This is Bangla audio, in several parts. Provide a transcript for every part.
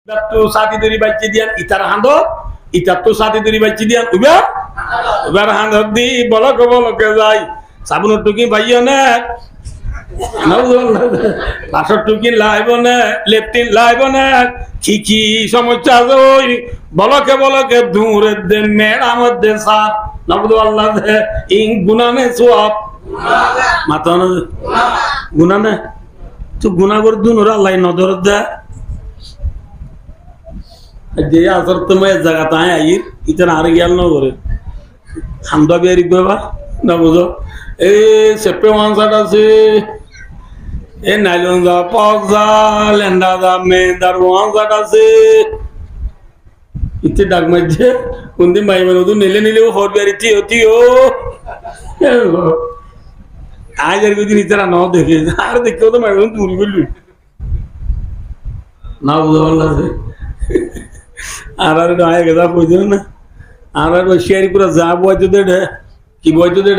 তো সাথী দড়ি বাইচি দিয়ান ইতার হাঁদ ইতার তো সাথী দড়ি বাইচি দিয়ান উবার হাঁদ দি বলকে যাই সাবুনের টুকি ভাইও না পাঁচশো টুকি লাইব না লেফটিন লাইব না কি সমস্যা আছে ওই বলকে দূরে দে মেড়ার মধ্যে সাপ নবদ আল্লাহ দে ইং গুনানে সোয়াব মাথা গুনানে তো গুনা করে দুন ওরা আল্লাহ নজর দে যে আসর তোমার জায়গা তাই আইর ইতার আর গেল ন করে খান্দা বিয়ারি বাবা না বুঝো এই সেপ্টে মানসাট আছে এ নাইলন যা পক যা লেন্ডা যা মেদার মানসাট আছে ইতে ডাক মাঝে কোনদিন ভাই মানে তো নিলেও হর বিয়ারি তিও আজ আর কোনদিন ইতারা ন দেখে আর দেখেও তো মাইবেন তুমি বলবি না বুঝো আল্লাহ আর আয় গেদা কইছো না আর শেয়ারি করে যা বইতো দে কি বইতো দে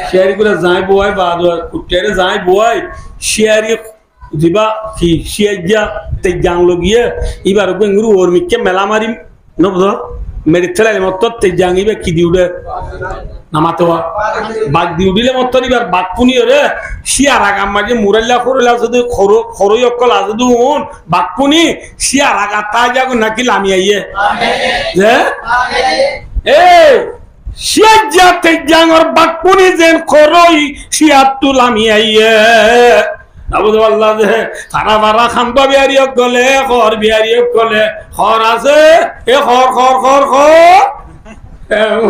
শেয়ারি করে যাই বয় বাদ কুটেরে যাই বয় শেয়ারি দিবা কি শেয়াজা তে জাংলো গিয়ে এবার বেঙ্গুরু ওর মিকে মেলা মারি নবধ মেরি ছেলে মত তে জাঙ্গিবে কি দিউডে নামাতোয়া বাগ দিউডিলে মত এবার বাকপুনি রে শিয়ার আগাম মাঝে মুরাল্লা করলা যদি খরই অকল আছে দুন বাকপুনি শিয়ার আগা তা যাগো নাকি লামি আইয়ে যে এ শিয়ার যাতে জাঙ্গর বাকপুনি যেন খরই শিয়ার তু লামি আইয়ে আবুদু আল্লাহ দে সারা বারা খাম্বা বিয়ারি গলে খর বিয়ারি গলে খর আছে এ খর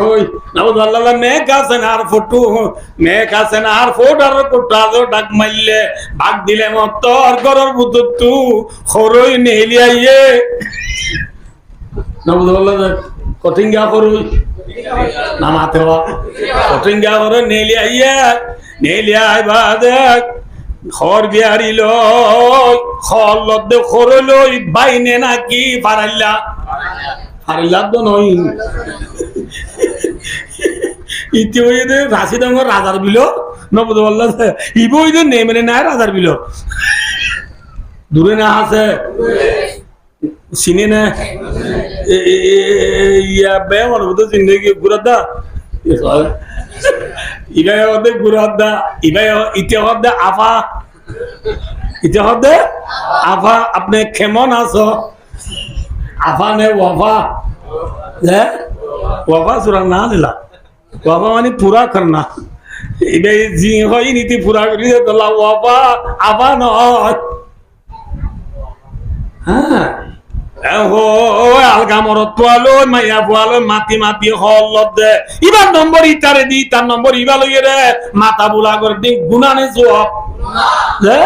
ওই আবুদু আল্লাহ মে কাছেন আর ফটো মে কাছেন আর ফোটার কোটা দো ডাক মাইলে ভাগ দিলে মত আর গরর বুদ্ধ তু খরই নেলি আইয়ে আবুদু আল্লাহ কঠিঙ্গা খরই নামাতে বা কঠিঙ্গা খরই নেলি আইবা দেখ খর বিয়ারি লই খর লদ্দে খর লই বাইনে নাকি ফারাইলা তো নই ইতি ওই দে রাশি ডাঙ্গর রাজার বিল নবদ বললা ইবো ওই দে নেমে না রাজার বিল দূরে না আছে চিনে না ইয়া বে মনে জিন্দগি গুরাদা ইবাই হদে গুরাদা ইবাই ইতিহাদে আফা আপনি কেমন আছো আফা নে ওয়াফা যে ওয়াফা সুরা না দিলা ওয়াফা মানে পুরা করনা ইবাই জি হয় নীতি পুরা করি তোলা ওয়াফা আফা নয় হ্যাঁ আলগা মরত পোয়ালো মাইয়া পোয়ালো মাতি হল দে ইবার নম্বর ইতারে দি তার নম্বর ইবা লইয়ে রে মাথা বুলা করে দি গুনানে জবাব যে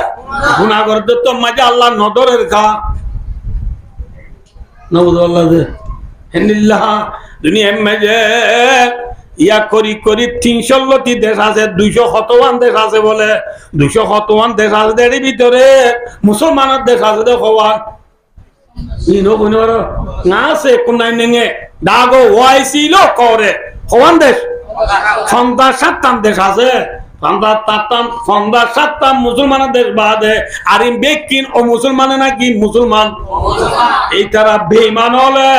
গুনা করতে তো মাঝে আল্লাহ নদরের খা নবুদ আল্লাহ দে হেনিল্লাহ দুনিয়া মেজে ইয়া করি 300 দেশ আছে 200 দেশ আছে বলে 200 দেশ আছে এর ভিতরে মুসলমানের দেশ আছে দেখোয়ান ইনো কোন না আছে কোন নেঙে দাগো ওয়াইসিলো করে হওয়ান দেশ সন্ধ্যা 7 দেশ আছে সন্ধ্যা 7 মুসলমানের দেশ বাদে আর ইন বেকিন ও মুসলমানে নাকি মুসলমান এই তারা বেঈমান হলে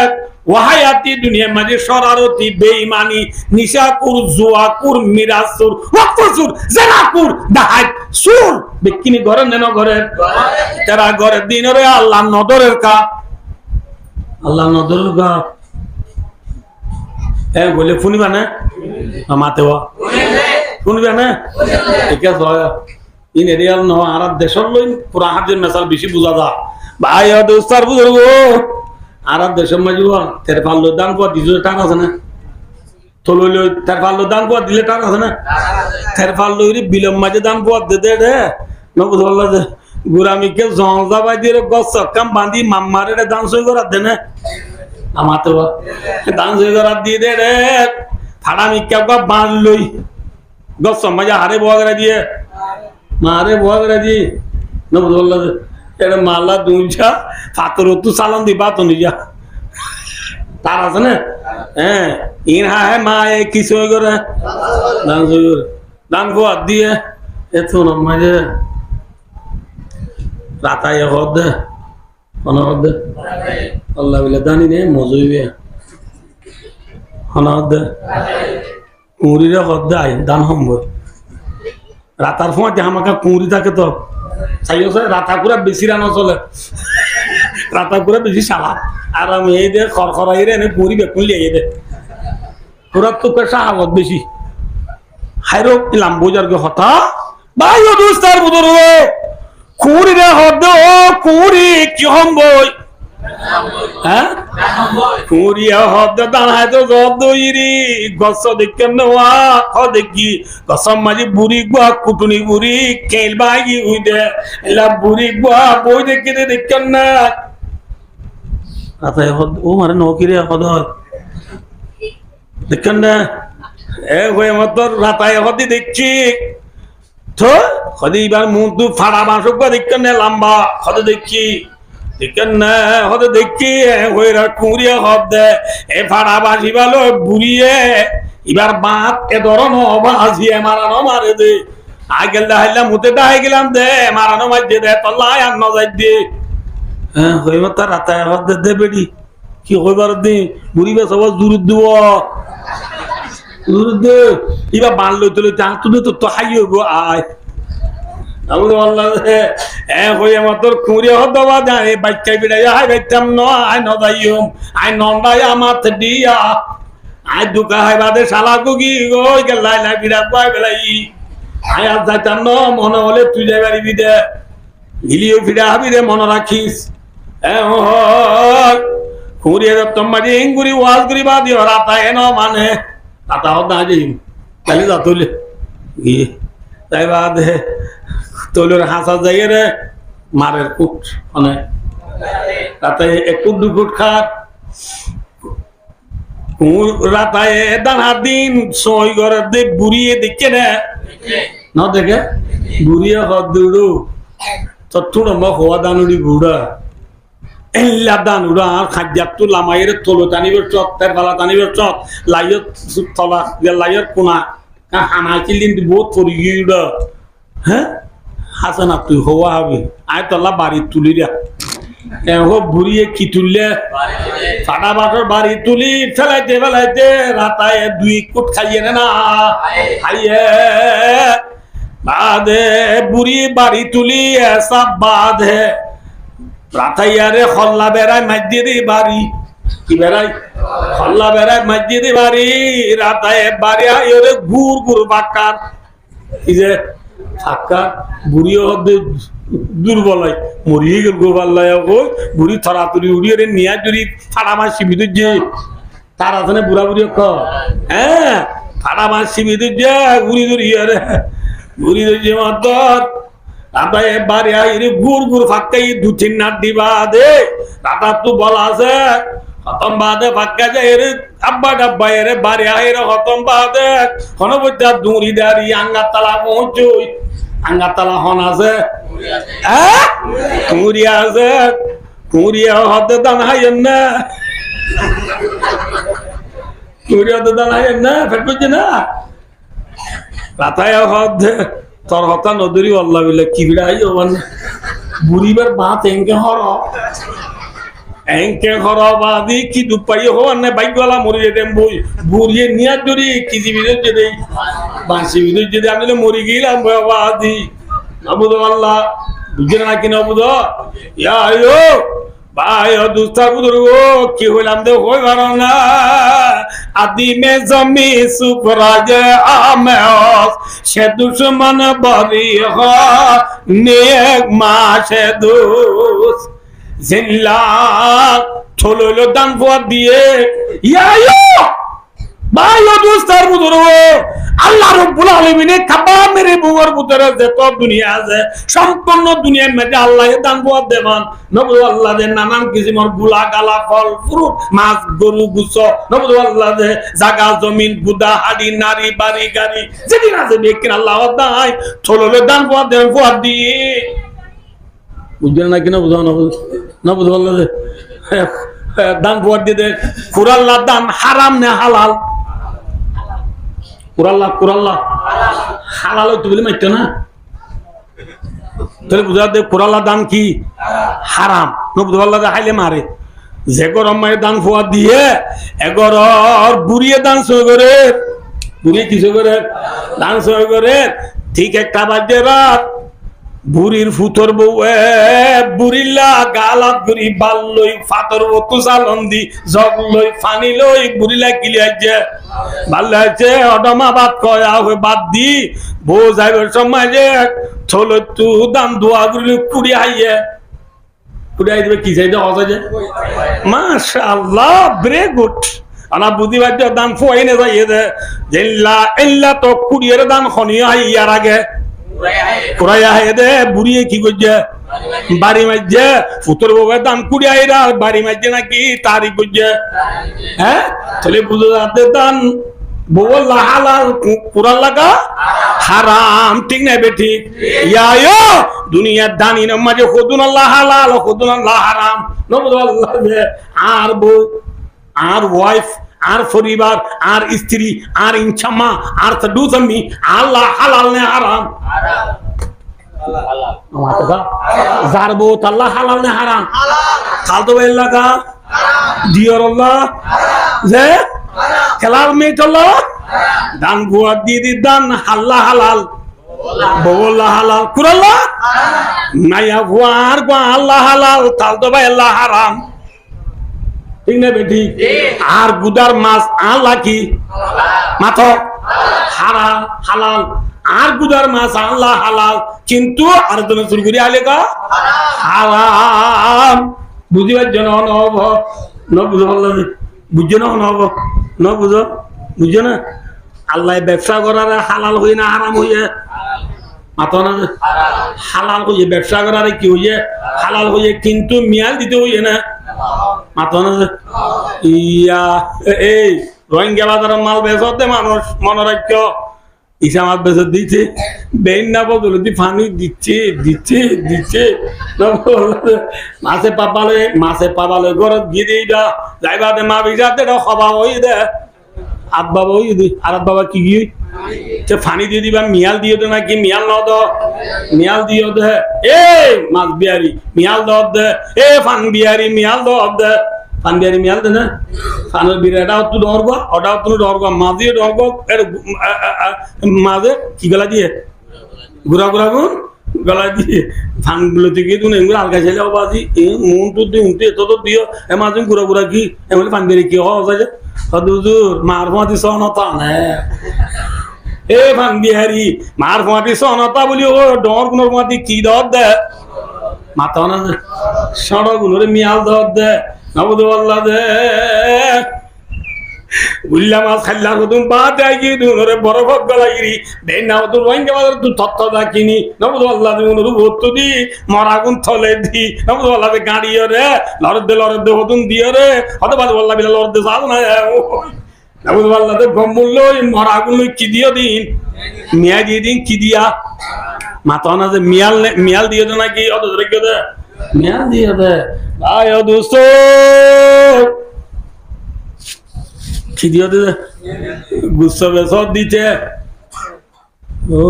ওয়াহায়াতি দুনিয়া মাঝে শরারতি বেঈমানি নিশাকুর জুয়াকুর মিরাসুর ওয়াকফুর জানাকুর দাহাত সুর বেকিনি ঘরে নেন ঘরে তারা ঘরে দিনরে আল্লাহ নদরের কা এ বলে শুনিবা না মাতেওয়া শুনবে না ঠিক আছে ইন এরিয়াল ন আর দেশর লই পুরা হাজির মেসাল বেশি বুঝা দা ভাই দোস্তার বুঝব আর দেশের মাঝে তের পাল্লো দান কর দিলে টাকা আছে না তোলো তের পাল্লো দান কর দিলে টাকা আছে না তের পাল্লো বিলম মাঝে দান কর দে রে নবুদ বললা যে গুরামিকে জংজা বাই দিয়ে গছ কাম বাঁধি মাম্মারে দান সই করার দে না আমার তো দান সই করার দিয়ে দে রে ফাড়া মিকা বাঁধ লই গছ মাঝে হারে বোয়াগরা দিয়ে মারে বোয়াগরা দিয়ে নবুদ বললা যে এটা মাল্লা দুইটা ফাতর তু চালান দিবা তো নিজা তার আছে না হ্যাঁ ইন হ্যাঁ মা কিছু করে দান খোয়ার দিয়ে এত মাঝে রাতায় হদ হনদ আল্লাহ বিলা দানি নে মজুইবে হনদ কুঁড়িরে হদ্দে আই দান সম্ভব রাতার সময় আমাকে কুঁড়ি থাকে তো চাইও রাতা পুরা বেশি রান্না চলে রাতা পুরা বেশি সালাদ আর আমি এই দে খড়খড়াই রে এনে কুঁড়ি বেকুন লিয়ে দে পুরা তো পেশা আগত বেশি হাইরো ইলাম বোঝার গে হতা ভাই ও দুস্তার বুদর কুঁড়ি রে হদ্দে ও কুঁড়ি কি সম্ভব হ্যাঁ কুড়িয়া হদ্দ দাঁড়ায় তো জব দইরি গছ দেখে নেওয়া খ দেখি গছর মাঝে বুড়ি গুয়া কুটুনি বুড়ি কেল বাগি উইদে এলা বুড়ি গুয়া বই দেখে দেখেন না আতায় হদ ও মারে নকিরে হদ দেখেন না এ হয়ে মত রাতায় হদি দেখছি তো হদি এবার মুখ ফাড়া বাঁশক দেখেন না লম্বা হদ দেখছি দেখেন না হতে দেখি ওইরা কুঁড়িয়ে হদে এ ফাড়া বাসি ভালো বুড়িয়ে এবার বাঁধ এ ধরনো বাসিয়ে মারানো মারে দে আগেল দাহাইলাম মুতে দাহাই গেলাম দে মারানো মাঝে দে তল্লাই আর নজাই দে হ্যাঁ হইব তার রাতায় হদে দে বেড়ি কি হইবার দি বুড়ি বে সব দূর দিব দূর দে এবার বান লইতে লইতে তুই তো হাই হইব আয় বাচ্চা বিড়াই হাই বাইতাম নয় নদাইম আই নন্দাই আমার দিয়া আই দুকা হাই বাদে শালা গুগি ওই গেলাই না বিড়া পাই বেলাই আই আর যাইতাম ন মনে হলে তুই যাই পারিবি দে গিলিও ফিরা হাবি রে মনে রাখিস খুঁড়িয়ে তোমার ইঙ্গুরি ওয়াজ করি বাদি রাতা এন মানে রাতা হতা যাইম তাহলে যা তুলে গিয়ে তাই বাদে তোলের হাসা যাই রে মারের কুট মানে রাতে এক কুট দু কুট খাট রাতায় দানা দিন সই করে দে বুড়িয়ে দেখে না দেখে বুড়িয়ে হদ দৌড়ো তোর মক হওয়া দানুড়ি বুড়া এল্লা দানুড়া আর খাদ্যাত তো লামাইয়ের তোলো টানিবের চত তের বালা টানিবের চত লাইয়ের তলা লাইয়ের কোনা হানা চিলিন বহুত পরি গিয়ে হ্যাঁ হাসানা তুই হওয়া হবে আয় তলা বাড়ি তুলি রা বুড়িয়ে কি তুললে ফাটা বাটর বাড়ি তুলি ফেলাইতে ফেলাইতে রাতায় দুই কুট খাইয়ে না খাইয়ে বাদে বুড়ি বাড়ি তুলি সব বাদে রাতাইয়ারে খল্লা বেড়ায় মসজিদে বাড়ি কি বেড়াই খল্লা বেড়ায় মসজিদে বাড়ি রাতায় বাড়ি ওরে ঘুর ঘুর বাক্কার কি যে ফাঁকা বুড়িও দুর্বলাই মরিয়ে গেল গোপাল্লাই বুড়ি থরাতুরি উড়িয়ে রে নিয়া জুড়ি ফাড়া মাছ শিবির যে তার আছে না বুড়া বুড়ি হ্যাঁ ফাড়া মাছ শিবির যে বুড়ি ধরিয়ে রে বুড়ি ধরিয়ে মাতর দাদা এবারে আইরে গুর গুর ফাঁকাই দু তিন নাট দিবা দে দাদা তো বলা আছে খতম বাদে ফাঁকা যায় রে আব্বা ডাব্বা এরে বাড়ি আইরে খতম বাদে হনবত্যা দুরি দাঁড়ি আঙ্গাতলা পৌঁছই আঙ্গাতলা হন আছে কুড়িয়া আছে কুড়িয়া হতে দান হাইয়েন না কুড়িয়া হতে দান হাইয়েন না ফেট করছে না রাতায় হতে তোর হতা নদী আল্লাহ বিল্লাহ কি বিড়া আই বুড়িবার বাত এঙ্কে হর বাদি কি দুপাই হওয়ার না বাইকওয়ালা মরি যেতাম বই বুড়িয়ে নিয়ার দড়ি কিজি বিদের যদি বাঁশি বিদের যদি আমি মরি গেলাম বাদি নবুদ আল্লাহ বুঝে না কি নবুদ ইয়া আয়ো ভাই দুস্তার বুদর কি হইলাম দে হই পারো না আদি মে জমি সুপরাজ আমেস সে দুশ্মন বরি হ নেক মাসে দুস জিল্লা থললো দান ফুয়া দিয়ে ইয়ায়ো ভাই দুস্তার বুদর আল্লাহ রাব্বুল আলামিনে কাবা মেরে বুগর ভিতরে যত দুনিয়া আছে সম্পূর্ণ দুনিয়ার মধ্যে আল্লাহ দান ফুয়া দেমান নবু আল্লাহ দে নানান কিসিমের গুলা গালা ফল ফ্রুট মাছ গরু গুছ নবু আল্লাহ দে জায়গা জমিন বুদা হাড়ি নারী বাড়ি গাড়ি যেদিন আছে দেখেন আল্লাহ দাই থললো দান ফুয়া দিয়ে বুঝলেন না কিনা বুঝাও না বুঝো আল্লাহ দে দান ফুয়া দিয়ে দে কুরাল্লাহ দান হারাম না হালাল কুরাল্লাহ হালাল তো বলে মাইতো না তাহলে বুঝা দে কুরাল্লাহ দান কি হারাম নবুল্লাহ হাইলে মারে যে গরম মায়ের দান ফোয়া দিয়ে এগরর বুড়িয়ে দান সই করে বুড়িয়ে কিছু করে দান সই করে ঠিক একটা বাজে রাত বুড়ির ফুতর বউ বুড়িল্লা গালাত বুড়ি বাল লই ফাতর বতু চালন দি জগ লই ফানি লই বুড়িলা কিলিয়াছে ভাল লাগছে অডমা বাদ কয়া হয়ে বাদ দি বউ যাইবার সময় যে ছোল তু দাম দোয়া গুলি কুড়ি হাইয়ে কুড়িয়ে দিবে কি চাইতে অসাজে মাশাআল্লাহ ভেরি গুড আনা বুঝিবার দাম ফুয়াই না যাই জেল্লা এল্লা তো কুড়িয়ের দাম খনিয়া হাইয়ার আগে কুড়াইয়া হে দে বুড়িয়ে কি করছে বাড়ি মাঝে ফুতর বউয়ের দাম কুড়িয়াইরা বাড়ি মাঝে নাকি তারি করছে হ্যাঁ তাহলে বুঝে যাতে দান বউ হালাল কুড়াল লাগা হারাম ঠিক না বেঠি ইয়া দুনিয়ার দানির মাঝে খুদুন আল্লাহ হালাল খুদুন আল্লাহ হারাম নবুল্লাহ আর বউ আর ওয়াইফ আর পরিবার আর স্ত্রী আর ইনছামা আর দুজমি আল্লাহ হালাল নে হারাম যার বউ আল্লাহ হালাল নে হারাম খালতো এলাকা দিয়রল্লাহ যে খেলার মেয়েটল্লাহ দান গুয়া দিয়ে দান আল্লাহ হালাল বউল্লাহ হালাল কুরাল্লাহ নাইয়া ভুয়ার গো আল্লাহ হালাল খালতো ভাই আল্লাহ হারাম ঠিক না বেটি আর গুদার মাছ আল্লাহ কি মাথা হারাম হালাল আর গুদার মাছ আল্লাহ হালাল কিন্তু আর তুমি শুরু করি আলে কা হারাম বুঝিবার জন্য নব ন বুঝো বুঝছো না নব ন বুঝো বুঝছো না আল্লাহ ব্যবসা করার হালাল হই না হারাম হইয়া মাথা না হালাল হইয়ে ব্যবসা করার কি হইয়ে হালাল হইয়ে কিন্তু মিয়াল দিতে হইয়ে না ইয়া এই রোহিঙ্গা বাজারের মাল বেচতে মানুষ মনোরাজ্য ইসামাত বেচত দিচ্ছে বেইন না বদলতি পানি দিচ্ছে দিচ্ছে দিচ্ছে মাছে পাবালে ঘরত গিয়ে দিই যাইবা দে মা বিজাতে খবা হই দে আত বাবা হই দি আর বাবা কি গিয়ে ফানি দিয়ে দিবা মিয়াল দিয়ে দে নাকি মিয়াল ন মিয়াল দিও দে এ মাছ বিহারি মিয়াল দে এ ফান বিহারি মিয়াল দে ফান বিহারি মিয়াল দে না ফানের বিরাটা তো ডরগো ওটাও তো ডরগো মাঝে ডরগো মাঝে কি গলা দিয়ে গুড়া গুড়া গুন গলা দিয়ে ফান গুলো থেকে তুমি এগুলো আলগা ছেলে বাজি মন তো দিয়ে উঠে এত তো দিও এ মাঝে গুড়া গুড়া কি এমনি ফান বিহারি কি হওয়া হদুজুর মার মাতি সনতা না এ ভান বিহারি মার মাতি সনতা বলি ও ডর গুণর মাতি কি দর দে মাথা না সড় গুণরে মিয়াল দর দে নবদুল্লাহ দে উল্লা মাছ খাইলা কদুম বাদ যায় কি দুনরে বরফ গলাইরি দেন না তো রোহিঙ্গা বাজার তো তত্ত্ব দাকিনি নবদুল্লাহ দে উনরু ভর্ত দি মরাগুন থলে দি নবদুল্লাহ দে গাড়িও রে লরদে হদুন দিও রে হদবাদ বল্লাহ বিলা লরদে যাও না নবদুল্লাহ দে গম্মুল মরাগুন কি দিও দিন মিয়া দিয়ে দিন কি দিয়া মাথা না যে মিয়াল দিয়ে দে নাকি অত ধরে কেউ দে মিয়াল দিয়ে দে আয় দোস্ত কি দিও দে গুচ্ছা বেসর দিতে ও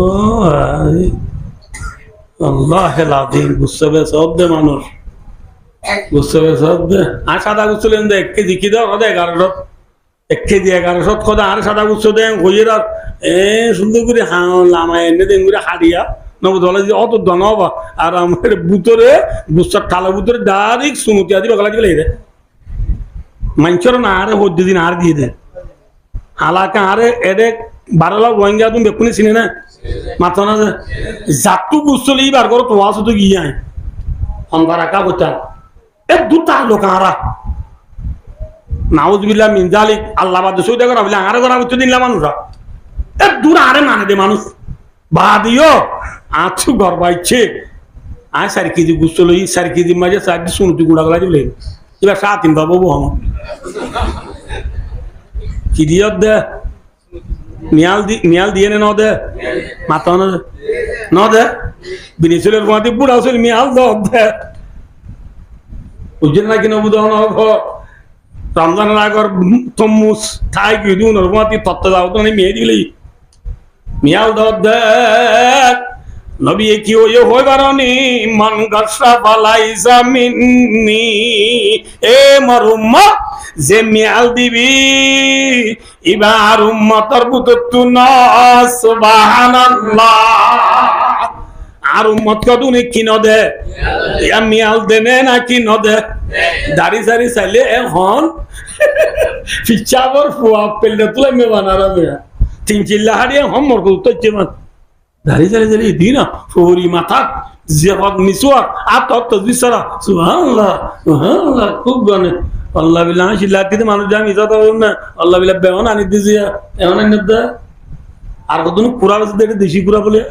আল্লাহ লাদিন গুচ্ছা বেসর দে মানুষ গুচ্ছা বেসর দে আর সাদা গুচ্ছ লেন দে 1 কেজি কি দাও দে 1100 1 কেজি 1100 খোদা আর সাদা গুচ্ছ দে হইয়ে রাত এ সুন্দর করে লামায় এনে দেন করে হারিয়া নবদলা যে অত দনবা আর আমার বুতরে গুচ্ছার কালো বুতরে ডাইরেক্ট সুমতি আদি বগলা দিলে রে মাঞ্চর না আরে হদ্দি দিন আর দিয়ে দে হালাকা আরে এডে 12 লাখ রোহিঙ্গা তুমি বেকুনি চিনে না মাথা না জাতু গুচ্ছলি বার করো তো ওয়াসু তো গিয়ে আয় অন্ধারা কা বচা এ দুটা লোক আরা নাউজুবিল্লাহ মিন জালিক আল্লাহ বাদ সইদা করা বলে আরে করা বুঝতে দিনলা মানুষরা এ দূর আরে মানে দে মানুষ বাদিও আছু গর্বাইছে আয় 4 কেজি গুছলই 4 কেজি মাঝে 4 শুনতি গুড়া গলা দিলে এবার 7 বাবু হম কি দিও দে মিয়াল দিয়ে ন দে মাথা ন দে বিনিসুলের মাটি বুড়া ছিল মিয়াল দে বুঝলেন নাকি নবুদন রমজানের আগর তম্মুস ঠাই কি দিন মাটি তত্ত্ব দাও তো মেয়ে দিলেই মিয়াল দে নবী কি ওই হইবারনি মান গাসা ফালাইসা মিন্নি, এ মোর উম্মত যে মিয়াল দিবি ইবার উম্মতর বুততু না, সুবহানাল্লাহ। আর উম্মত কদুনে কি নদে ইয়া মিয়াল দেনে না কি নদে দাড়ি সারি চাইলে এখন ফিচাবর ফুয়া পেলে তুলে মে বানারা মেয়া তিন চিল্লা হারিয়ে হম মর করতে চেমান দাড়ি সারি সারি দিনা ফুরি মাথা জিয়াফত মিসওয়াক আত তজবিসরা সুবহানাল্লাহ সুবহানাল্লাহ খুব গানে আল্লাহ বিল্লাহ শিলাতিতে মানুষ জামি যাতা হইম না আল্লাহ বিল্লাহ বেওনা আনি দিজিয়া এমন নিদা আর কতন কুরা বেছে দেখে দেশি কুরা বলে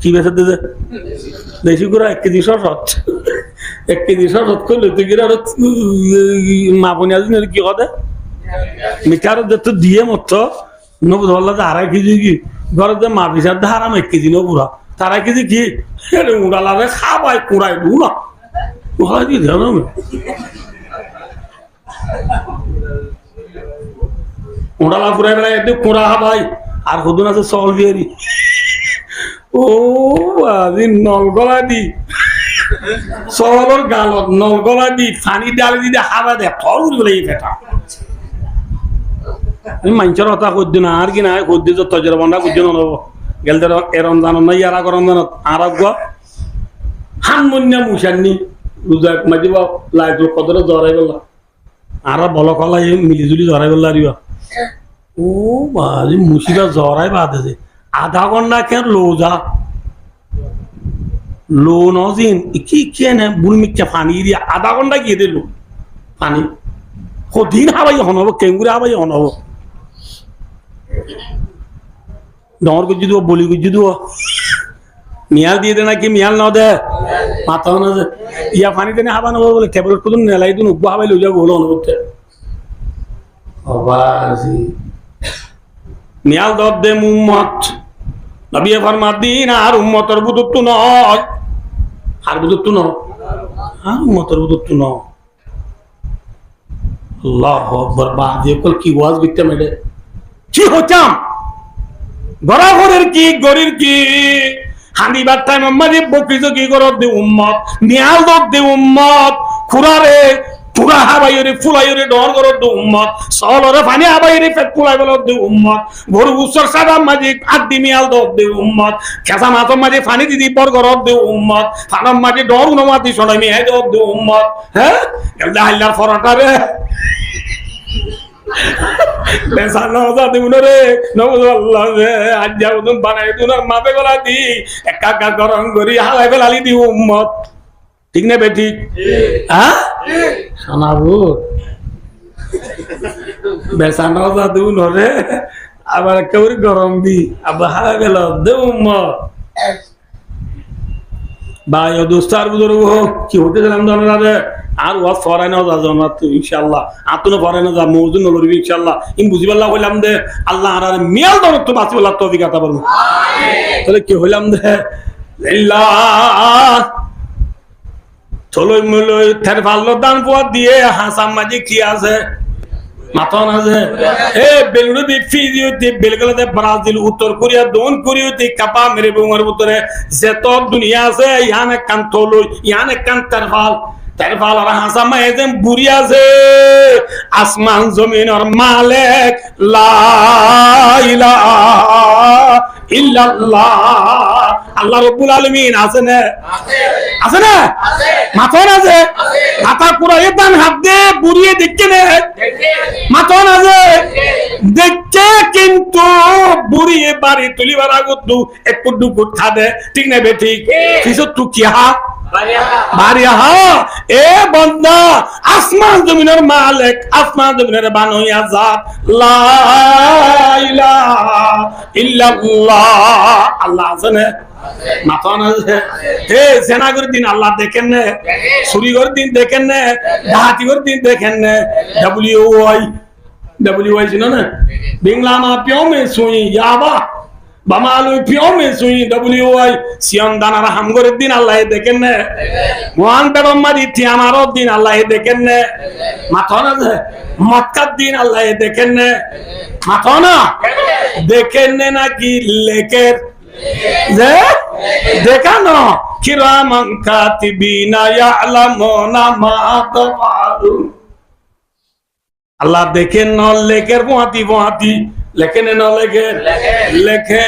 কি বেছে দে দেশি কুরা 1 কেজি সরত 1 কেজি সরত করলে তুই গিরা মাপনি আজ কি কথা মিটার যত দিয়ে মত নব ধরলা 2.5 কেজি কি ঘরে মা বিশার হারাম 1 কেজি নো পুরা 2.5 কেজি কি উড়ালারে খাবাই কুড়াই দু না ওরা কি জানো উড়ালা পুরাই বেলা একটু কুড়া খাবাই আর কদুন আছে চল বিয়ারি ও আজি নলগলা দি চলর গালত নলগলা দি পানি ডালি দি খাবা দে ফল বলে ফেটা মানুষের কথা করছি না আর কি না করছি তো তজর বন্ধা করছি না গেল এ রমজান না ইয়ারা রমজান আরোগ্য হানমন্যা মুসান্নি রোজা মাঝে লাইট কদরে জড়াই গেল আর বল কলা মিলিজুলি জড়াই গেল আর ও বাজি মুসিবা জড়াই বাঁধেছে আধা ঘন্টা কেন লো যা লো নজিন কি কেন বুড়ি মিথ্যা পানি দিয়ে আধা ঘন্টা গিয়ে দিল পানি কদিন হাবাই হনব কেঙ্গুরে হাবাই হনব ডর গুজি দিব বলি গুজি দিব মিয়াল দিয়ে দে নাকি মিয়াল ন দে মাথা না দে ইয়া পানি দেনে হাবা নব বলে ট্যাবলেট কদুন নেলাই দিন উগ্ব হাবাই লই যাবো হলো অনুভূতে অবাজি মিয়াল দর দে মুম্মত নবী ফরমাত দিন আর উম্মতর বুদুত্তু ন আর বুদুত্তু ন আর উম্মতর বুদুত্তু ন আল্লাহু আকবার বাদে কল কি ওয়াজ বিতে মেডে কি হতাম গরাগরের কি গরির কি হানি বাটাই মাম্মাজি বকি জকি করত দে উম্মত মিয়াল দর দে উম্মত খুরারে পুরা হাবাইরে ফুলাইরে ডর করত দে উম্মত সলরে পানি হাবাইরে পেট ফুলাই বলত দে উম্মত গরু উসর সাদা মাজি আদি মিয়াল দর দে উম্মত খেসা মাছ মাজি পানি দিদি পর করত দে উম্মত ফানাম মাজি ডর উনমাতি সলাই মি হে দর দে উম্মত হ্যাঁ এলদা হাল্লার ফরাটারে বেসান নজা দিউনরে নবুল্লাহ রে আজ যাউন বানাই দুনার মাপে গলা দি একা একা গরম করি হালাই ফেলালি দি উম্মত ঠিক না বে ঠিক হ্যাঁ শোনাবো বেসান নজা দিউনরে আবার কেউর গরম দি আবার হালাই ফেলা দে উম্মত ভাই ও দোস্তার বুজুর্গ কি হতে গেলাম ধরে আর ওয়াজ ফরাই না যা জানা তো ইনশাআল্লাহ আতুনো ফরাই না যা মওজুন নলবি ইনশাআল্লাহ ইন বুঝিবাল্লাহ হইলাম দে আল্লাহ আর মিয়াল দর তো বাঁচিবাল্লাহ তৌফিক আতা করুন তাহলে কি হইলাম দে আল্লাহ চলই মলই থের ভালো দান পোয়া দিয়ে হাসাম মাঝে কি আছে মাথন আছে এ বেলুড়ি ফিজিওতে বেলগলাতে ব্রাজিল উত্তর কোরিয়া দক্ষিণ কোরিয়াতে কাপা মেরে বুমার ভিতরে যে তো দুনিয়া আছে ইয়ানে কান তলই ইয়ানে কান তারফাল তারফাল আর হাসাম এজেম বুড়ি আছে আসমান জমিনের মালিক লা ইলাহা ইল্লাল্লাহ আল্লাহ রাব্বুল আলামিন আছে না আছে না মাথন আছে মাথা পুরো এদান হাত দে বুড়িয়ে দেখকে না মাথন আছে দেখছে কিন্তু বুড়িয়ে বাড়ি তুলিবার আগত একটু দুকু খাদে ঠিক না বে ঠিক কিছু তু কি হা বাড়িয়া হা এ বান্দা আসমান জমিনের মালিক আসমান জমিনের বানাইয়া জাত লা ইলাহা ইল্লাল্লাহ আল্লাহ আছে না মাথন আছে হে সেনাগর দিন আল্লাহ দেখেন না সুরিগর দিন দেখেন না ডাহাতিগর দিন দেখেন না WY ছিল না বাংলা মা পিও মে সুই ইয়াবা বামালু পিও মে সুই WY সিয়াম দানার হামগরের দিন আল্লাহ দেখেন না মহান পেগম্বর ইতিহামারর দিন আল্লাহ দেখেন না মাথন আছে মক্কার দিন আল্লাহ দেখেন না মাথন দেখেন না নাকি লেকের যে দেখানো কিরামান কাতিবিনা ইয়ালামুনা মা তাফআলুন আল্লাহ দেখেন ন লেখের পোয়াতি লেখেন ন লেখে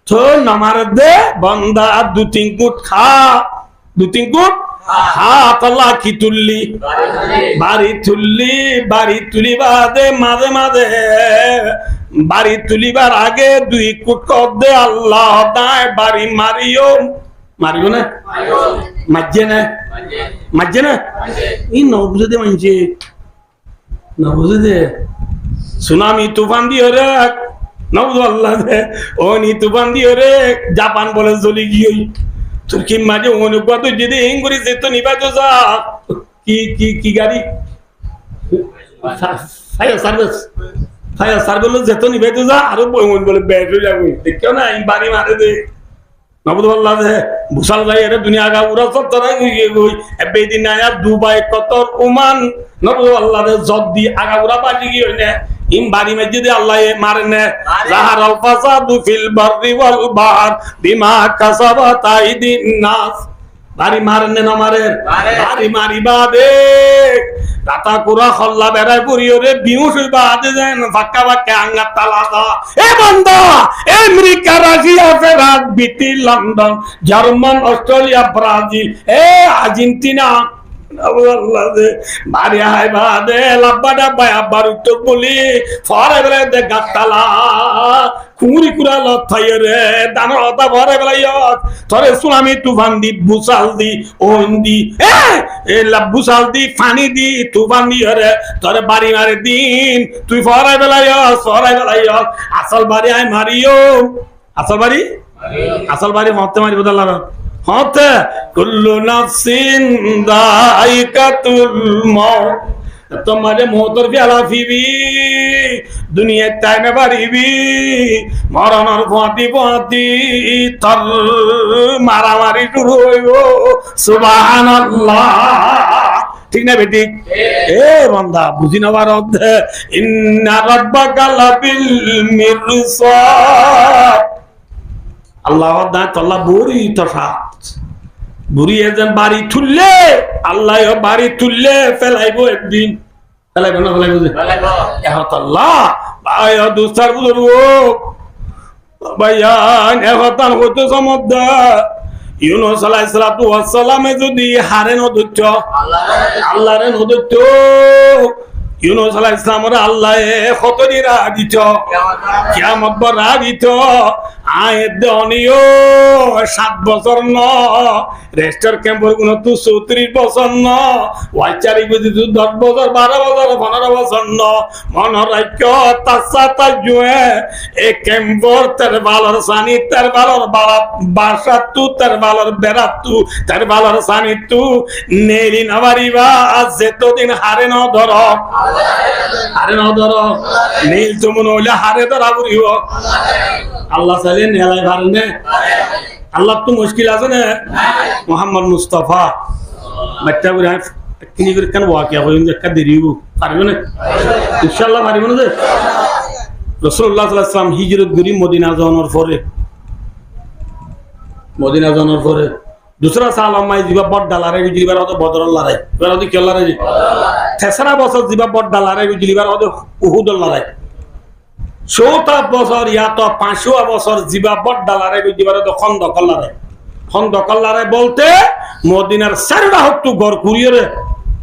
তো নামার দে বান্দা দু তিন গুট খা আল্লাহ কি বাড়ি তুলি বাদে মাঝে বাড়ি তুলিবার আগে 2 কুট দে আল্লাহ দায় বাড়ি মারিও না মাঝে না ই বুঝে দে মানছে না বুঝে দে সুনামি তুফান দিয়ে রে আল্লাহ দে ও নি তুফান দিয়ে রে জাপান বলে চলে গিয়ে তুর্কি মাঝে অনুপাত যদি ইংগুরি যেত নিবা তো যা কি গাড়ি ফায়ার সার্ভিস যেত নিবে তো যা আরো বলে ব্যাটারি যাবো দেখো না বাড়ি মারে দে নবদুল্লাহ দে ভূষাল যাই এটা দুনিয়া আগা উড়া সব তারা গই এবে দিন আয়া দুবাই কতর ওমান নবদুল্লাহ দে জদ দি আগা উড়া পাটি গই না ইম বাড়ি মে যদি আল্লাহ মারে না জাহারাল ফাসাদু ফিল বাররি ওয়াল বাহর বিমা কাসাবাত আইদিন নাস বাড়ি মারেন না বাড়ি মারিবা দে রাতা কুরা খল্লা বেড়ায় পুরিও রে বিউস বাদে যেন ফাক্কা আঙ্গা তালাদা এ বান্দা আমেরিকা রাশিয়া ফ্রান্স ব্রিটি লন্ডন জার্মান অস্ট্রেলিয়া ব্রাজিল এ আর্জেন্টিনা আল্লাহ দে বাড়ি হাই বাদে লাব্বাডা বায়া বারুত বলি ফরে বেলে দে গাতালা কুরি কুরা লথায় রে দানরতা ভরে বেলাইয় তোরে সুনামি তুফান দি বুসাল দি ওন্দি এ লাবুসাল দি ফানি দি তুফান দি রে তোরে বাড়ি মারে দিন তুই ফরে বেলাইয় আসল বাড়ি আই মারিও আসল বাড়ি মতে মারি বদলা হতে কুল্লু নাফসিন দাইকাতুল মউত তোমারে মওতর পেয়ালা পিবি দুনিয়ার টাইমে বাড়িবি মরণের পথি তর মারামারি শুরু হইব সুবহানাল্লাহ ঠিক না বেটি এ বান্দা বুঝি নেবার অর্থে ইন্না রাব্বাকা লাবিল মিরসাদ আল্লাহ দা তল্লা বুড়ি বুড়ি এজন বাড়ি তুললে আল্লাহ বাড়ি তুললে ফেলাইবো একদিন ফেলাইবো না ফেলাইবো আল্লাহ ভাই দুস্তার বুঝবো ভাইয়া এখন হইতো সমুদ্র ইউনুস আলাইহিস সালাতু ওয়াস সালামে যদি হারে নদুচ্চ আল্লাহরে নদুচ্চ ইউনুস আলাইহিস সালামের আল্লাহ কতদি রাগ দিত কিয়ামত বড় রাগ দিত আয়ের দনিও 7 বছর ন রেস্টার ক্যাম্পের গুণ তো 34 বছর ন ওয়াইচারি বুঝি 10 বছর 12 বছর 15 বছর ন মন রাজ্য তাসা তাজুয়ে এ ক্যাম্পর তার বালর সানি তার বালর বাসা তু তার বালর বেড়া তু তার বালর সানি তু নেরি নাবারিবা যেতদিন হারে ন ধর নীল চমন হইলে হারে ধরা পড়িব আল্লাহ চাইলে নেলাই পারেন আল্লাহ তো মুশকিল আছে না মোহাম্মদ মুস্তাফা বাচ্চা করে কিনি করে কেন ওয়াকিয়া হইন একটা দেরি হইব পারবে না ইনশাআল্লাহ পারবে না যে রাসূলুল্লাহ সাল্লাল্লাহু আলাইহি ওয়াসাল্লাম হিজরত করি মদিনা যাওয়ার পরে दूसरा साल हमारे जीवा बड़ डाला रे जीवा रो तो बदर लड़ाई रो तो क्या लड़ाई तेसरा बছর जीवा बड़ डाला रे जीवा रो तो उहुद लड़ाई चौथा बছর या तो 500 বছর जीवा बड़ डाला रे जीवा रो तो खंदक लड़ाई बोलते मदीनार सारडा हत्तु घर कुरिये रे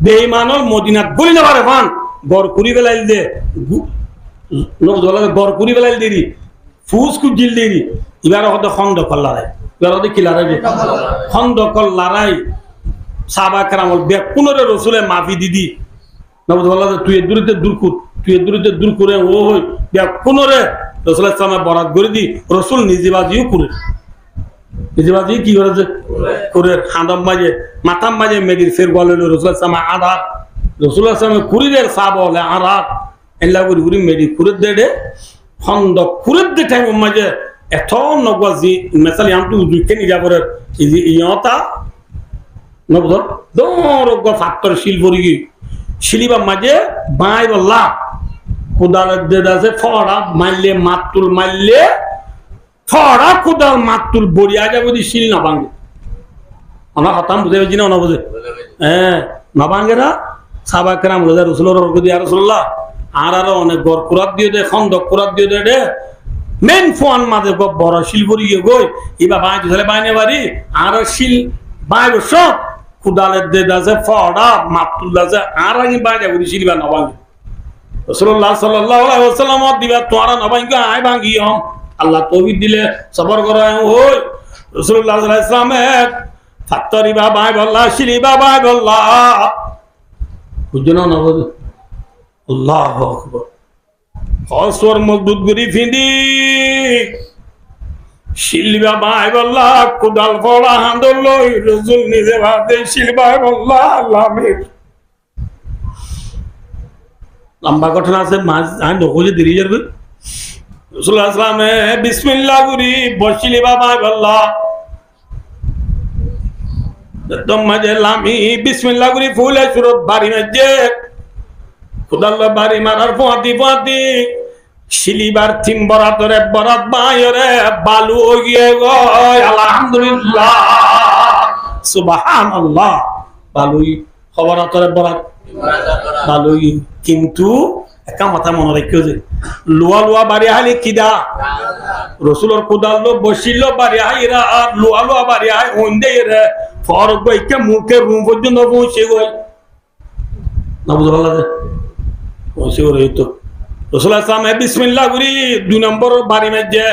बेईमानल मदीना गुলি ना पारे फान घर कुरी बेलाइल दे नो जला घर कुरी बेलाइल देरी फूस कु जिल देरी इबार हतो खंदक लड़ाई কি লড়াই খন্দকল লড়াই সাহাবা কেরামল বেকুনরে রাসূলে মাফি দিদি নবুল্লাহ তুই দূরতে দূর করে ও হই বেকুনরে রাসূলের সামনে বরাত করে দি রাসূল নিজেবাজিও করে নিজেবাজি কি করে হাঁদাম মাঝে মাথাম মাঝে মেদির ফের গলে রাসূলের সামনে আধার রাসূলের সামনে কুরিদের সাহাবা হলে আধার এল্লা করে উরি মেদি কুরে দেড়ে খন্দক কুরে দে টাইম মাঝে এথন নগজি মেসালি আমটু দুইকেনি যাবরে ইজি ইয়তা নবদ দরগ ফাক্টর শিলবরি শিলিবা মাঝে বাই বল্লা খোদার দেদাসে ফড়া মাইলে মাতুল মাইলে ফড়া কোদাল মাতুল বড়িয়া যাবো দি শিল না ভাঙে আমরা হতাম বুঝে পেয়েছি না না বুঝে হ্যাঁ না ভাঙেরা সাবাকেরাম রসুলের দিয়ে রসুল্লাহ আর আরো অনেক গড় কুরাত দিয়ে দে খন্দক কুরাত দিয়ে দে মেন ফোন মাঝে বড় শিল বড়ি গই এবার বাই দিলে বাইনে বাড়ি আর শিল বাই সব কুদালের দে দাসে ফড়া মাতুল দাসে আর আগে বাই যাবো শিল বা না ভাঙে রাসূলুল্লাহ সাল্লাল্লাহু আলাইহি ওয়াসাল্লাম দিবা তোরা না ভাঙি আই ভাঙি হম আল্লাহ তৌফিক দিলে সবর করো ওই রাসূলুল্লাহ সাল্লাল্লাহু আলাইহি ওয়াসাল্লাম ফাত্তরি বাবাই বল্লা শিলি বাবাই বল্লা বুঝছো না বুঝো আল্লাহু আকবার অসর মজবুত করি ফিন্দি শিলি বাবাই বল্লা কুদাল ফড়া হাঁদল লই রাসূল নিজে ভাতে শিলি বাবাই বল্লা আল্লাহ আমির লম্বা ঘটনা আছে মাঝ আমি নকলে দেরি যাবে রাসূলুল্লাহ সাল্লাল্লাহু আলাইহি ওয়াসাল্লাম বিসমিল্লাহ করি বসিলি বাবাই বল্লা মাঝে লামি বিসমিল্লাহ করি ফুলে সুরত বাড়ি মাঝে খুদাল্লাহ বাড়ি মারার ফাঁতি ফাঁতি শিলিবার থিম বরাতরে বরাত বাইরে বালু গিয়ে গয় আলহামদুলিল্লাহ সুবহানাল্লাহ বালুই খবরাতরে বরাত বালুই কিন্তু একটা কথা মনে রাখিও যে লোয়া লোয়া বাড়ি হালি কিদা রসুলের কুদাল্লো বসিল বাড়ি হাইরা আর লোয়া লোয়া বাড়ি হাই ওন্দে রে ফরক বইকে মুখের রুম পর্যন্ত পৌঁছে গই না বুঝতে পারলা যে পৌঁছে গই তো রাসূলুল্লাহ সাল্লাল্লাহু আলাইহি বিসমিল্লাহ করি 2 নম্বর বাড়ি মাঝে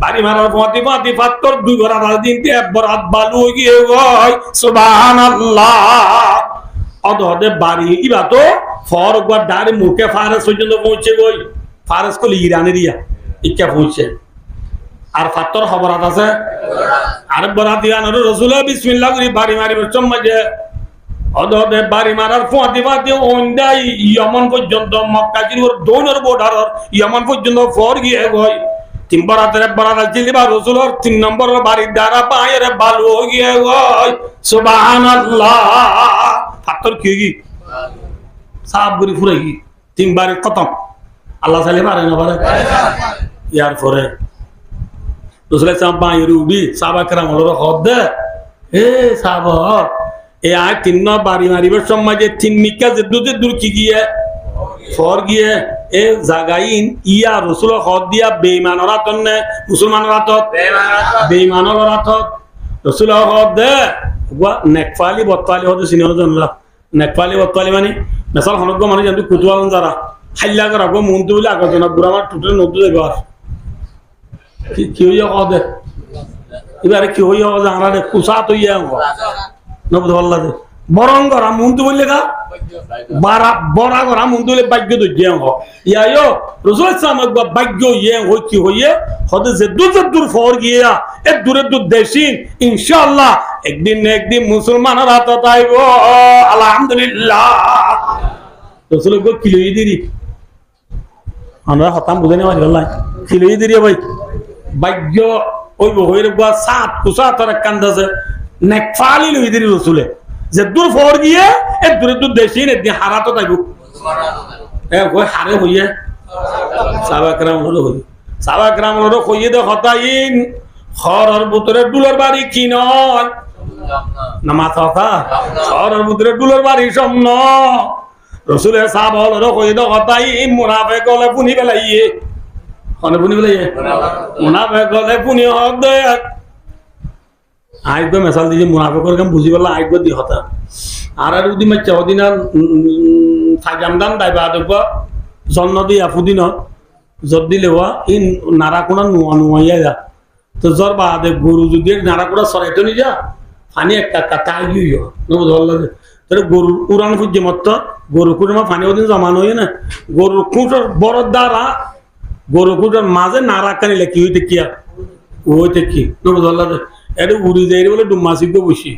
বাড়ি মারার ফাঁতি ফাঁতি পাত্তর 2 ঘোড়া রাত দিনতে বরাত বালু গিয়ে গই সুবহানাল্লাহ অদহদে বাড়ি ইবা তো ফরক বা দাঁড়ে মুখে ফারেস পর্যন্ত পৌঁছে গই ফারেস কলি ইরানের ইয়া ইকা পৌঁছে আর ফাত্তর খবরাত আছে আর বরাত ইয়ানোর রাসূল বিসমিল্লাহ করি বাড়ি মারি বচম মাঝে অদহদে বাড়ি মারার ফাঁতি ফাঁতি ওন্দাই ইয়মন পর্যন্ত মক্কা জির দোনের বর্ডার ইয়মন পর্যন্ত ফর গিয়ে গই তিন বরাতের বরাত জিলিবা রাসূলের 3 নম্বর বাড়ির দ্বারা পায়ের বালু গিয়ে গই সুবহানাল্লাহ ফাত্তর কি সাব গুরি ফুরাই 3 বারের খতম আল্লাহ সালে পারে না পারে ইয়ার পরে রাসূলের সাহাবা ইরুবি সাহাবা کرام হলো হদ এ সাহাবা এ আয় 3 বাড়ি মারিবার সমাজে 3 মিকা যে দূর কি গিয়ে ফর গিয়ে এ জাগাইন ইয়া রাসূল হদ দিয়া বেঈমানরা তন্নে মুসলমানরা তো বেঈমানরা তো রাসূল হদ ওয়া নেকফালি বত্তালি হদ সিনিয়র জনরা নেকফালি বত্তালি মানে মেসাল হনক মানে জানতো কুতুয়ালন যারা হাইলা করা গো মন তুলে আগজনা বুড়ামার টুটে নদু দেবার কি হইয়া কদে এবারে কি হইয়া যে আমরা কুসাত হইয়া নবদ আল্লাহ বরং করা মন তু বললে গা বারা বড়া করা মন তুলে ভাগ্য তো জিয়া হ ইয়ায়ো রাসূল সাল্লাল্লাহু আলাইহি ভাগ্য ইয়ে হই কি হইয়ে হদে যে দূর ফর গিয়া এ দূরে দেশিন ইনশাআল্লাহ একদিন না একদিন মুসলমানরা তো তাইবো আলহামদুলিল্লাহ রাসূল গো কিলোই দিরি আমরা হতাম বুঝে নেওয়া গেলাই কিলোই দিরি ভাই ভাগ্য ওই হইরে গা সাত কুসা তোর কান্দাছে নেকফালি লই দিরি রাসূলে যে দূর ফর গিয়ে এ দূরে দেশিন একদিন হারা তো তাইবো এ কই হারে হইয়ে সাহাবা کرام হলো হই সাহাবা کرام হলো কইয়ে দে হতাইন খরর ভিতরে দুলার বাড়ি কি নয় না মাথা খরর ভিতরে দুলার বাড়ি সামন রাসূলের সাহাবা হলো কইয়ে দে হতাইন মুনাফিক হলে পুনি বেলাইয়ে কোন পুনি বেলাইয়ে মুনাফিক হলে পুনি হদ আইগো মেসাল দিজি মুনাফিকর কাম বুঝি বলা আইগো দি হতা আর উদি মাচ্চা ওদিনা সাজামদান দাইবা দেব জন্ম দি আফুদিন জব দিলে ওয়া ইন নারাকোনা নুয়া যা তো জ্বর বাদে গরু যদি নারাকোনা সরাইতো নি যা পানি একটা কাটা গিয়ে নবুঝ আল্লাহ তোর গরু উড়ান ফুজে মত গরু কুড়মা পানি ওদিন জমানো হয়ে না গরু খুঁটোর বড় দ্বারা গরু খুঁটোর মাঝে নারাকানিলে কি হইতে কি আর ওইতে কি নবুঝ আল্লাহ এটা উড়ি যাই বলে ডুম্মা সিদ্ধ বসি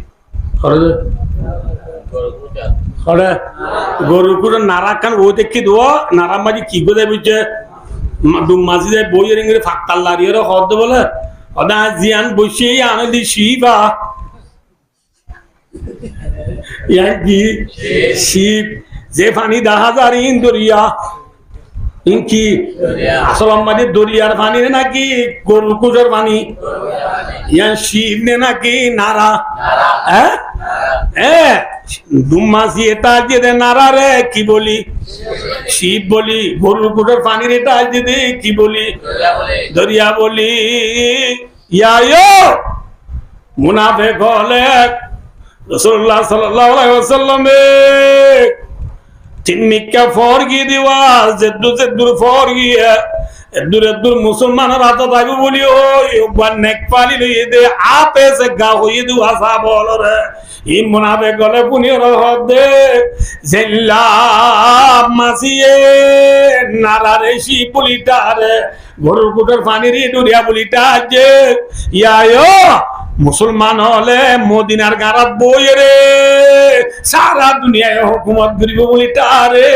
গরু কুড়ো নারাকান ওইতে কি দো নারাম মাঝি কি গো যাই বুঝছে ডুম্মাসি যায় বই রেঙ্গে ফাঁকতাল লারিয়ে হদ বলে অদা জিয়ান বসে আনে দি শিবা কি শিব যে পানি 10,000 ইন দরিয়া কি আসল মানে দরিয়ার পানি নাকি গরু কুজের পানি ইয়ান শিব নে নাকি নারা দুমাসি এটা যে নারা রে কি বলি শিব বলি গরু কুজের পানির এটা যে কি বলি দরিয়া বলি ইয়ায়ো মুনাফিক হলে রাসূলুল্লাহ সাল্লাল্লাহু আলাইহি ওয়াসাল্লাম তিনমিকা ফরগি দিওয়া জেদ্দুর ফরগি এদুর মুসলমান রাত দাবি বলি ওই নেক পালি লই দে আপে সে গা হই দু আসা বল রে ই মুনাফিক গলে পুনি রহ দে জেল্লা মাসিয়ে নারারেশি পুলিটারে গরুর কুটের পানির ডুরিয়া পুলিটা যে ইয়ায়ো মুসলমান হলে মদিনার গারাত বই রে সারা দুনিয়ায় হুকুমত করিব বলি তারে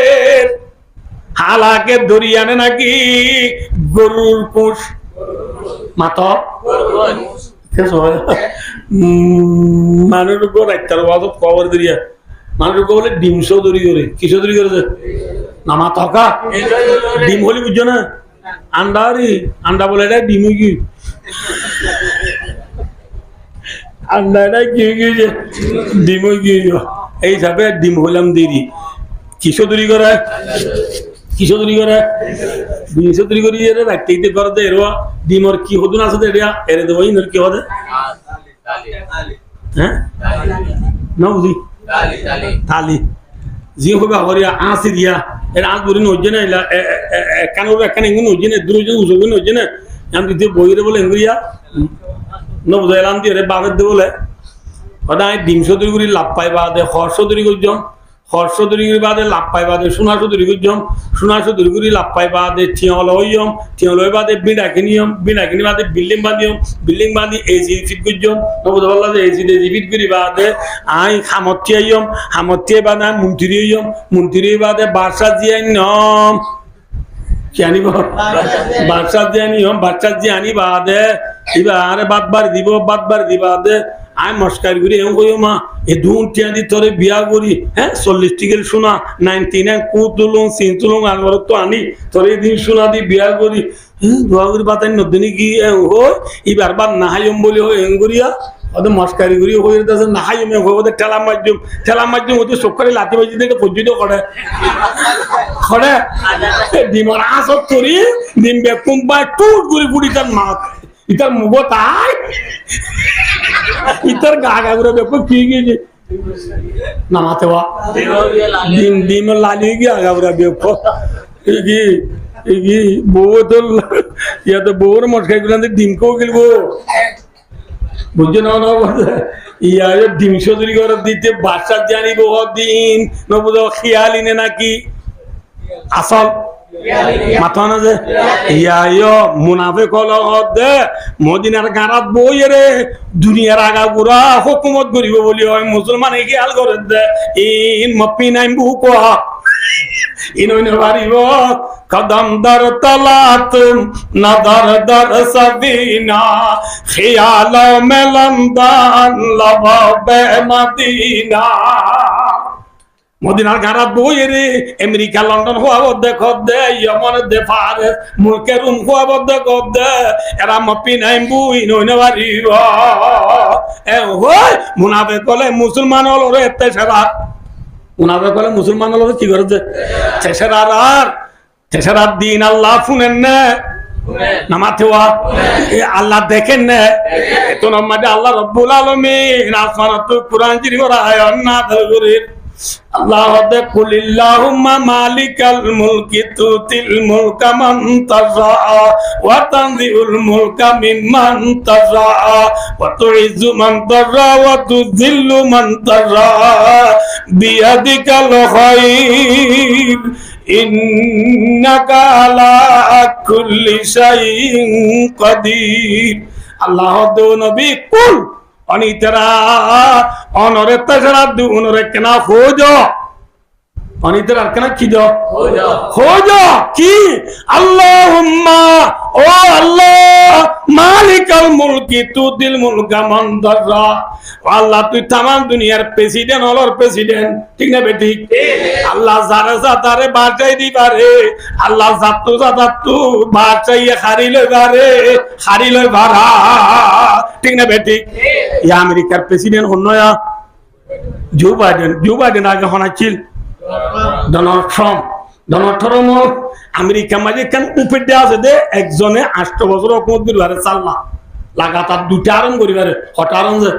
হালাকে দরিয়ানে নাকি গরুর কুশ মাত মানুষ রাইতার বাজত কবর দরিয়া মানুষ বলে ডিমশো দরি করে কিসো দরি করেছে নামা থকা ডিম হলি বুঝছো না আন্ডা বলে এটা ডিম কি আন্ডাটা কি গিয়েছে ডিম গিয়ে এই হিসাবে ডিম হইলাম দেরি কিসো তৈরি করে ডিমশো তৈরি করি রাখতে করতে এরোয়া ডিমর কি হতুন আছে এটা এরে দেবো ইনর কি হবে হ্যাঁ না বুঝি থালি জি হবে হরিয়া আঁসি দিয়া এর আঁস ধরে নজে না এখানে এগুলো নজে না দূর উজবে নজে না আমি দিতে বইরে বলে এঙ্গুরিয়া নবুজাইলাম দিয়ে বাবের দে বলে সদায় ডিমশো তৈরি করি লাভ পাই বাদে হর্ষ তৈরি করছম হর্ষ তৈরি করি বাদে লাভ পাই বাদে সোনাশো তৈরি করছম সোনাশো তৈরি করি লাভ পাই বাদে ঠিয়ল হইম ঠিয়ল হয়ে বাদে বিড়া কিনিয়ম বাদে বিল্ডিং বাঁধি এসি ফিট করছম নবুজাল্লা যে এসি ফিট করি বাদে আই হামতি আইম হামতি বাদে মন্ত্রী বাদে বাসা দিয়ে নম কি আনিব বাচ্চা দিয়ে আনিম বাচ্চা দিয়ে আনি বাদে এবার বাদবার দিবা দে আই মস্কার করি এম কই মা এ দুন টিয়া দি তোরে বিয়া করি হ্যাঁ 40 টিকের সোনা 99 কু তুলুং সিন তুলুং আনবার তো আনি তোরে দিন সোনা দি বিয়া করি দোয়া করি বাতাই নদিনী কি ও এবার বাদ নাহাইম বলি হয় এঙ্গুরিয়া ওদের মস্কারি করি হয়ে যাচ্ছে নাহাইম ওদের ঠেলা মাধ্যম ওদের সকালে লাঠি বাজি দিয়ে পর্যন্ত করে ডিমর আসত করি ডিম বেকুম বা টুট করে পুড়ি তার মাছ ইতার মুগ তাই ইতার গা করে বেকু কি গিয়েছে নামাতে বা ডিম লালি গিয়ে আগাবরা বেকো বউ তো ইয়াতে বউর মস্কারি করে ডিম কেউ গেলবো বুঝছো না ইয়া ডিমশো তৈরি করে দিতে বাচ্চা জানিব দিন নবুঝ খেয়ালি নে নাকি আসল মাথা না যে ইয়া মুনাফিক হল দে মদিনার গারাত বই রে দুনিয়ার আগা গুড়া হুকুমত করিব বলি হয় মুসলমান খেয়াল করে দে ইন মপি নাই বুক ইননে বাড়িব কদম দর তলাত নদর দর সবিনা খেয়াল মেলন্দান লববে মদিনা মদিনার গারাত বই রে আমেরিকা লন্ডন হওয়া দেখ দে ইয়মন দে ফারেস মুলকে রুম হওয়া দেখ দে এরা মপি নাই বুই নইনে বাড়িব হই মুনাফিক বলে মুসলমান হল রে তেসরা মুনাফিক বলে মুসলমান হল কি করেছে তেসরার দিন আল্লাহ শুনেন না নামাতে আল্লাহ দেখেন না তো নামাতে আল্লাহ রব্বুল আলামিন আসমানাত কুরআন জিরি করা আয়াত না ধরে আল্লাহ দে কুলিল্লাহুম্মা মালিকাল মুলকি তুতিল মুলকা মান তাশা ওয়া তানজিউল মুলকা মিম্মান তাশা ওয়া তুইজ্জু মান তাশা ওয়া তুযিল্লু মান তাশা বিয়াদিকাল খায়র ইন্নাকা আলা কুল্লি শাইইন কাদির আল্লাহ দে নবী কুল অনিতরা অনরে তাজরা দু অনরে কেনা খোঁজো অনিতের আর কেন কি দাও খোঁজো কি আল্লাহুম্মা ও আল্লাহ মালিকাল মুলকি তুদিল মুলকা মান দাররা আল্লাহ তুই तमाम দুনিয়ার প্রেসিডেন্ট হলর প্রেসিডেন্ট ঠিক না বেটি আল্লাহ যারে যাতারে বাঁচাই দিবারে আল্লাহ জাতু জাতু বাঁচাইয়ে খারি লই ভাড়া ঠিক না বেটি এই আমেরিকার প্রেসিডেন্ট হনয়া জো বাইডেন আগে হনাছিল ডোনাল্ড ট্রাম্প আমেরিকা মাঝে কেন উপর দেওয়া আছে দে একজনে 8 বছর হুকুমত করিবারে চাল্লা লাগাতার 2টা আরম করিবারে হঠারণ যে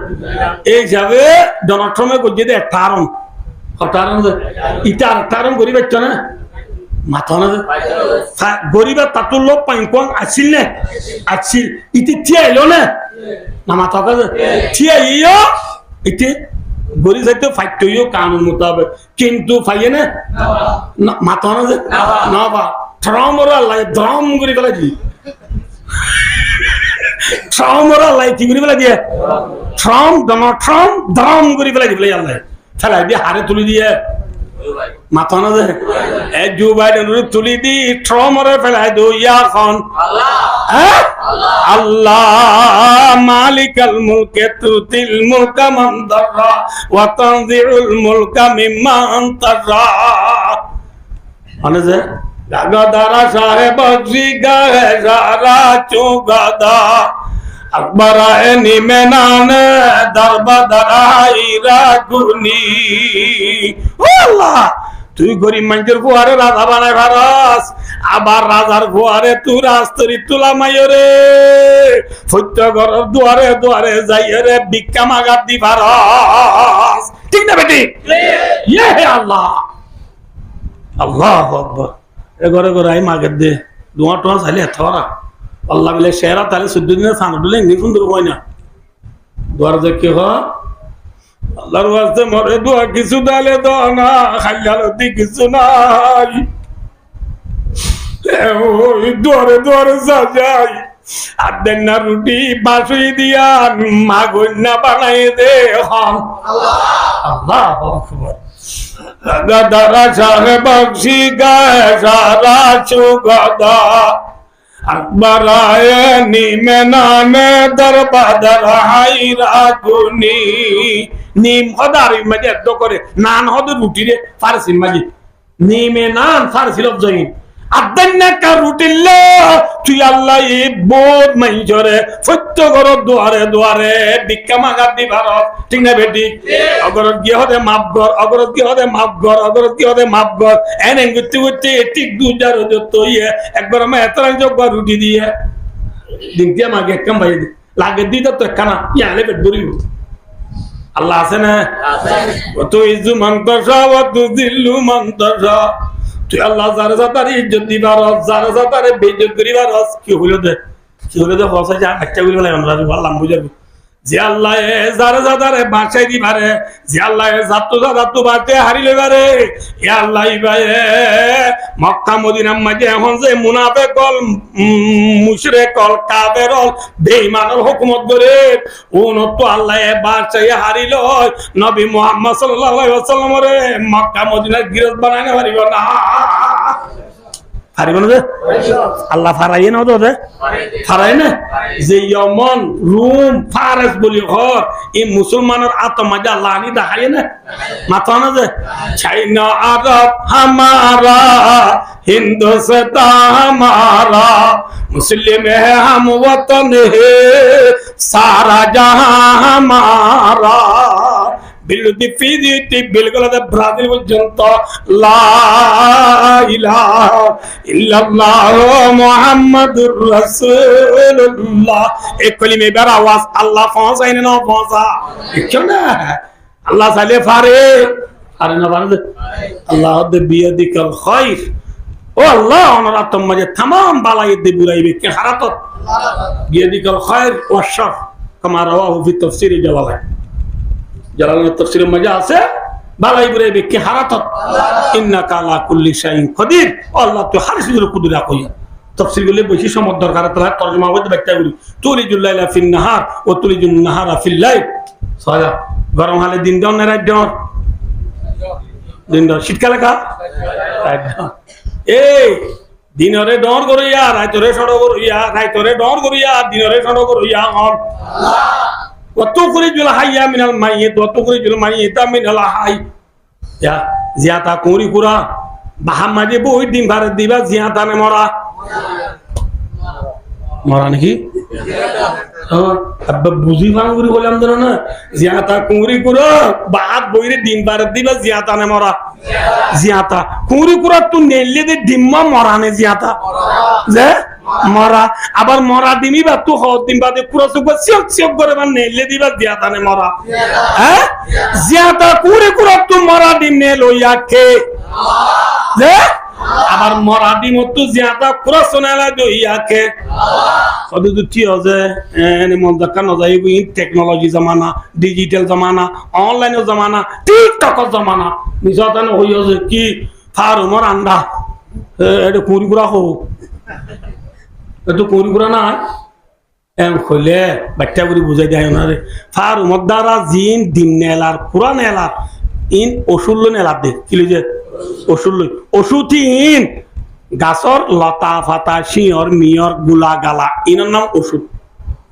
এই হিসাবে ডোনাল্ড ট্রাম্পে করছে দে 1টা আরম হঠারণ যে ইটা 8টা আরম করিবার না মাথা না গরিবের তাতুর লোক পাইন আসছিল না আসছিল ইতি থিয়া এলো না মাথা কাছে থিয়া ইয়ো ইতি গরিব যাইতে ফাইট হইও কানুন মোতাবেক কিন্তু ফাইয়ে না মাথা না যে না বা ট্রাম্পরা লাই দম করে ফেলা দি ট্রাম্পরা লাই কি করে ফেলা দিয়ে ডোনাল্ড ট্রাম্প দম করে ফেলা দিবে আল্লাহ ফেলাই দিয়ে হারে তুলি দিয়ে মাথা না যে জো বাইডেন তুলি দি ট্রাম্পরে ফেলাই দো ইয়া খান আল্লাহ মালিকাল মুলকে তুতিল মুলকা মান দাররা ওয়া তানজিউল মুলকা মিম্মান তাররা মানে যে গাদারা সাহেব জিগায়ে যারা চুগাদা আকবরায়ে নিমেনানে দরবাদারাইরা গুনি ও আল্লাহ তুই গরিব মানুষের ফুয়ারে রাজা বানাই ভারস আবার রাজার ফুয়ারে তুই রাস্তরি তুলা মাইরে সত্য ঘরের দুয়ারে যাইরে ভিক্ষা মাগার দি ভারস ঠিক না বেটি ইয়ে হে আল্লাহ আল্লাহু আকবার এ ঘরে আই মাগার দে দুয়া টোয়া চাইলে এতরা আল্লাহ বলে শেরা তাহলে 14 দিনের সানা ডলে নি সুন্দর হয় না দুয়ার যে কি হয় আল্লাহর ওয়াস্তে মরে দোয়া কিছু দালে দাও না খাইয়ালতি কিছু নাই ওই দুয়ারে সাজাই আর দেন না রুটি বাসুই দিয়া মাগন্না বানাই দে হন আল্লাহু আকবার গাদারা সাহেব বক্সি গায়ে সারা চুগদা আকবরায়ে নিমেনানে দরবাদার হাইরা গুনি নিম হদার মাঝে এত করে নান হদ রুটি রে ফারসির মাঝে নিমে নান ফারসি লফজ জয়িন আদন্না কা রুটিল্লা তুই আল্লাহ এই বোধ মাইজরে সত্য ঘর দুয়ারে ভিক্ষা মাগার দি ভারত ঠিক না বেটি অগরত গিয়ে হদে মাপ গর এনে গুতি ঠিক দুজার যত ইয়ে একবার আমি এত যোগ রুটি দিয়ে দিনকে মাগে কাম ভাই লাগে দিতে তো খানা ইয়ালে পেট ভরিব আল্লাহ আছে না তো ইজু মন্তসা ওয়া তুজিল্লু মন্তসা তুই আল্লাহ যারে যাতারে ইজ্জত দিবার যারে যাতারে বেইজ্জত করিবার কি হলো দে বসে যা একটা বলি বলে আমরা আল্লাহ বুঝাবি যে আল্লাহ যারে যাতারে বাঁচাই দিবারে যে আল্লাহ জাতু বাঁচে হারি লইবারে এ আল্লাহ ভাই মক্কা মদিনার মাঝে এখন যে মুনাফিক কল মুশরিক কল কাফের কল বেঈমানের হুকুমত করে উনত আল্লাহ বাঁচাই হারি লয় নবী মুহাম্মদ সাল্লাল্লাহু আলাইহি ওয়াসাল্লাম রে মক্কা মদিনার গিরত বানাইতে পারিব না পারিব না আল্লাহ ফারাই না দে ফারাই না যে ইয়মন রুম ফারস বলি ঘর এই মুসলমানের আত্মমজা আল্লাহ নি দেখায় না মাথা না যে চাইনা আরব হামারা हिंदुस्तान हमारा मुस्लिम है हम वतन है सारा जहां हमारा बिल्कुल ब्राजील पर्यंत ला इलाहा इल्लल्लाह मुहम्मदुर रसूलुल्लाह एक कलिमे बेर आवाज अल्लाह पहुंचाई ना पहुंचा क्यों ना अल्लाह साले फारे ना बारे अल्लाह दे बियदिकल खैर ओ अल्लाह ओनारा तुम मुझे तमाम बालाई दे बुराई में के हरातत बियदिकल खैर व शर कमा रवाहु फी तफसीर जलालुद्दीन तफसीर मजा से बालाई बुराई में के हरातत इन्नका ला कुल्ली शाइन कदीर अल्लाह तो हर चीज कुदरत कोई तफसीर গুলো বেশি সময় দরকার তাহলে তরজমা করতে ব্যাখ্যা করি তুলিজুল লাইলা ফিন নাহার ও তুলিজুন নাহারা ফিল লাইল সাজা গরম হলে দিন দাও না রাত দাও দিন শীতকালে খা এই দিনরে ডর করিয়া রাইতরে সড় করিয়া রাইতরে ডর করিয়া দিনরে সড় করিয়া হন কত করে জুল হাইয়া মিনাল মাইয়ে তত করে জুল মাইয়ে তা মিনাল হাই ইয়া জিয়াতা কুরি কুরা বাহামাজে বই দিন ভারে দিবা জিয়াতা নে মরা মরা নাকি বুঝি ভাঙ করে বললাম ধরো না জিয়াতা কুরি কুরা বাহাত বইরে দিন ভারে দিবা জিয়াতা নে মরা জিয়াতা কুরি কুরা তো নেলে দে ডিম্মা মরা নে জিয়াতা যে মরা আবার মরা দিমি বা তো হদ দিন বাদে পুরো সুখ সিয়ক সিয়ক করে মানে নেলে দিবা জিয়াতা নে মরা হ্যাঁ জিয়াতা কুরি কুরা তো মরা দিন নে লইয়া কে যে আবার মরা দিন তো জিয়াতা পুরো সোনালা দইয়া কে কত দুটি আছে এনে মন দেখা না যায় এই টেকনোলজি জামানা ডিজিটাল জামানা অনলাইন জামানা টিকটক জামানা নিজাতান হইছে কি ফারুমর আন্ডা এটা কুরি কুরা হো এটা কুরি কুরা না এম কইলে বাচ্চা করে বুঝাই দেয় না রে ফারুমর দ্বারা জিন দিন নেলার পুরা নেলার ইন ওষুধ নেলার দে কি লইছে ওষুধ লই ওষুধিন গাছর লতা ফাতা শিয়র মিয়র গুলা গালা ইনার নাম ওষুধ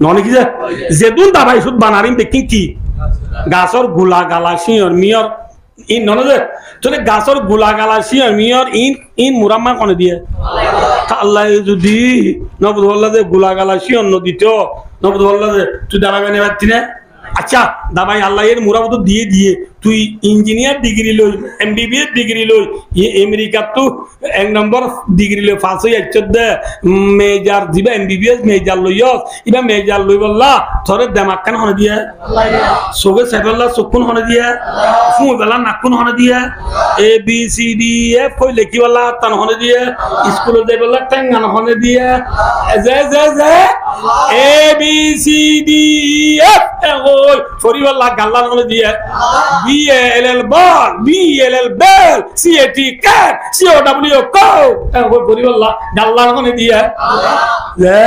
নলে কি যেদুন দাবাই ওষুধ বানারিম দেখি কি গাছর গুলা গালা শিয়র মিয়র ইন নলে যে চলে গাছর গুলা গালা শিয়র মিয়র ইন ইন মুরাম্মা কোনে দিয়ে আল্লাহ যদি নবুদ বললা যে গুলা গালা শিয়র নদিত নবুদ বললা যে তুই দাঁড়াবে নেবার তিনে আচ্ছা দাবাই আল্লাহ এর মুরাবত দিয়ে দিয়ে তুই ইঞ্জিনিয়ার ডিগ্রি লই এমবিবিএস ডিগ্রি লই আমেরিকা তো এক নম্বর ডিগ্রি লই পাস হই আচ্ছা দে মেজর দিবা এমবিবিএস মেজর লইয়স ইবা মেজর লই বললা থরে দিমাগ কান হনে দিয়া সোগে সেটল্লা সুকুন হনে দিয়া ফু বেলা নাকুন হনে দিয়া এ বি সি ডি এফ কই লেখি বললা তান হনে দিয়া স্কুলে যাই বললা টাঙ্গান হনে দিয়া জে জে জে A B C D F ওই ফরি বললা গাল্লা হনে দিয়া BLL ball, BLL bell, CAT cat, COW cow. ওই পরিবাল্লা গাল্লার কোনে দিয়া যে